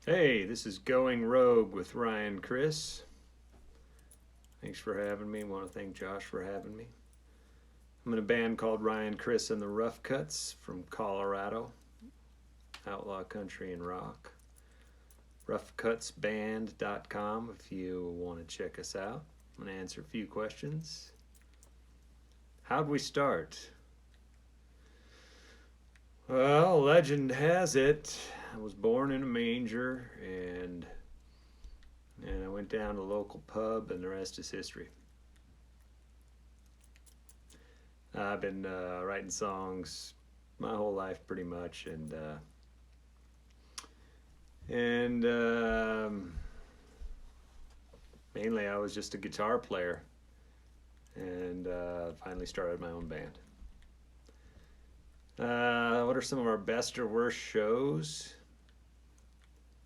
Hey, this is Going Rogue with Ryan Chrys. Thanks for having me. I want to thank Josh for having me. I'm in a band called Ryan Chrys and the Rough Cuts from Colorado, outlaw country and rock. roughcutsband.com if you want to check us out. I'm going to answer a few questions. How'd we start? Well, legend has it I was born in a manger, and I went down to a local pub, and the rest is history. I've been writing songs my whole life, pretty much, and mainly I was just a guitar player, and finally started my own band. What are some of our best or worst shows,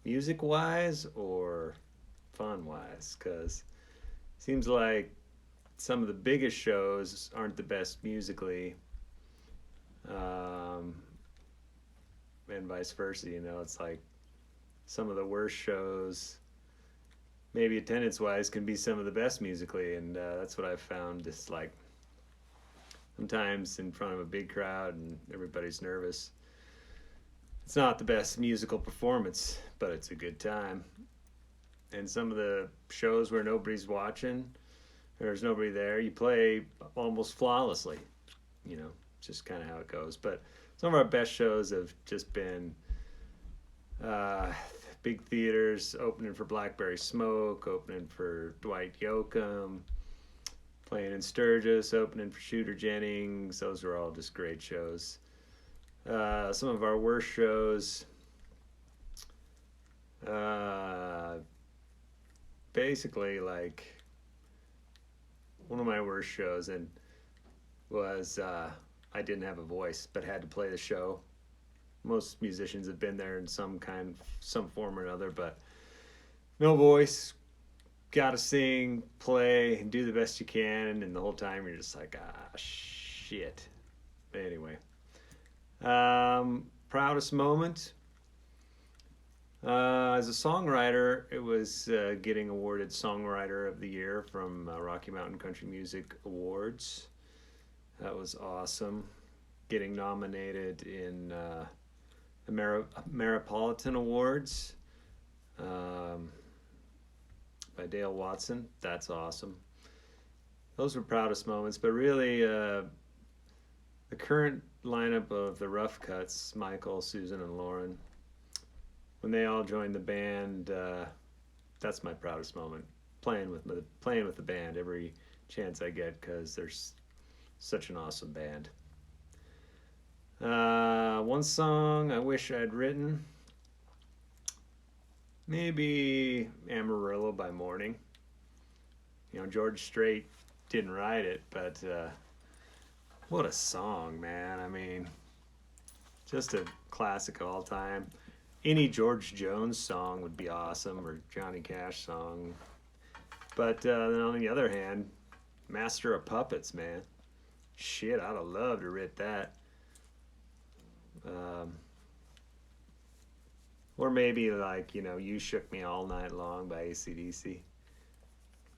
music wise or fun wise? Because it seems like some of the biggest shows aren't the best musically, um, and vice versa. It's like some of the worst shows, maybe attendance wise, can be some of the best musically, and that's what I've found. Just like sometimes in front of a big crowd and everybody's nervous, it's not the best musical performance, but it's a good time. And some of the shows where nobody's watching, there's nobody there, you play almost flawlessly. Just kind of how it goes. But some of our best shows have just been uh, big theaters, opening for Blackberry Smoke, opening for Dwight Yoakam, playing in Sturgis, opening for Shooter Jennings. Those were all just great shows. Some of our worst shows, uh, basically, like one of my worst shows and was I didn't have a voice but had to play the show. Most musicians have been there in some form or another, but no voice, gotta sing, play, and do the best you can, and the whole time you're just like, shit. But anyway, proudest moment. As a songwriter, it was getting awarded Songwriter of the Year from Rocky Mountain Country Music Awards. That was awesome. Getting nominated in Ameripolitan Awards by Dale Watson. That's awesome. Those were proudest moments, but really the current lineup of the Rough Cuts, Michael, Susan, and Lauren, when they all joined the band, that's my proudest moment. Playing with the band every chance I get, because they're such an awesome band. One song I wish I'd written, maybe Amarillo by Morning. George Strait didn't write it, but what a song, man. I mean, just a classic of all time. Any George Jones song would be awesome, or Johnny Cash song. But then on the other hand, Master of Puppets, man. Shit, I'd have loved to write that. Or maybe like, You Shook Me All Night Long by AC/DC.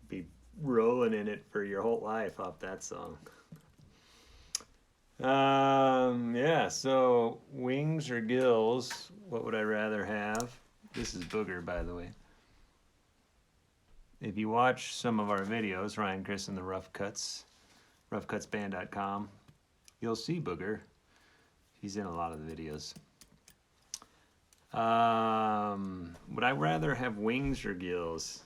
Be rolling in it for your whole life off that song. Yeah, so wings or gills, what would I rather have? This is Booger, by the way. If you watch some of our videos, Ryan Chrys and the Rough Cuts, roughcutsband.com, you'll see Booger. He's in a lot of the videos. Would I rather have wings or gills?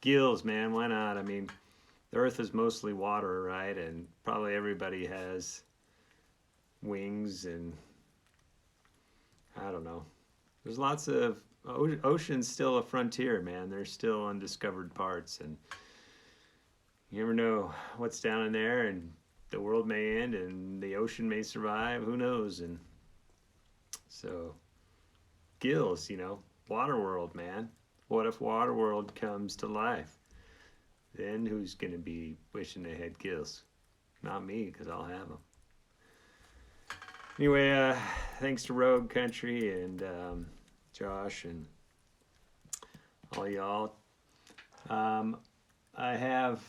Gills, man, why not? I mean, the earth is mostly water, right? And probably everybody has wings, and I don't know. There's lots of ocean's still a frontier, man. There's still undiscovered parts, and you never know what's down in there, and the world may end and the ocean may survive. Who knows? And so gills, Waterworld, man. What if Waterworld comes to life? Then who's going to be wishing they had gills? Not me, because I'll have them. Anyway, thanks to Rogue Country and Josh and all y'all. I have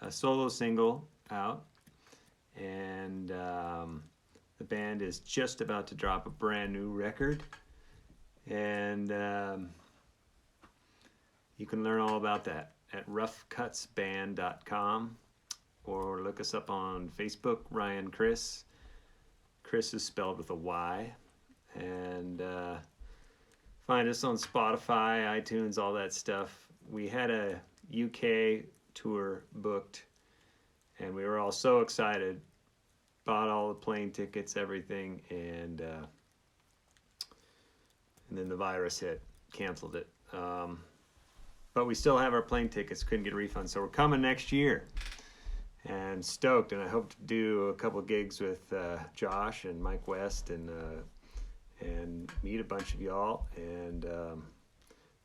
a solo single out, and the band is just about to drop a brand new record, and you can learn all about that at roughcutsband.com, or look us up on Facebook, Ryan Chrys. Chrys is spelled with a Y. And find us on Spotify, iTunes, all that stuff. We had a UK tour booked, and we were all so excited. Bought all the plane tickets, everything, and then the virus hit, canceled it. But we still have our plane tickets, couldn't get a refund, so we're coming next year. And stoked, and I hope to do a couple gigs with Josh and Mike West, and meet a bunch of y'all. And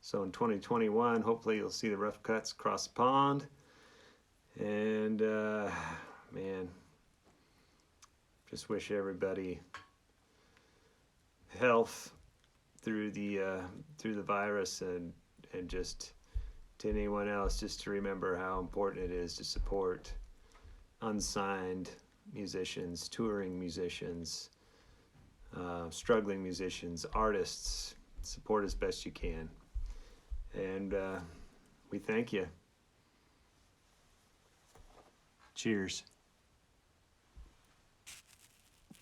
so in 2021, hopefully you'll see the Rough Cuts across the pond. And man, just wish everybody health through the virus, and just to anyone else, just to remember how important it is to support unsigned musicians, touring musicians, struggling musicians, artists. Support as best you can. And we thank you. Cheers.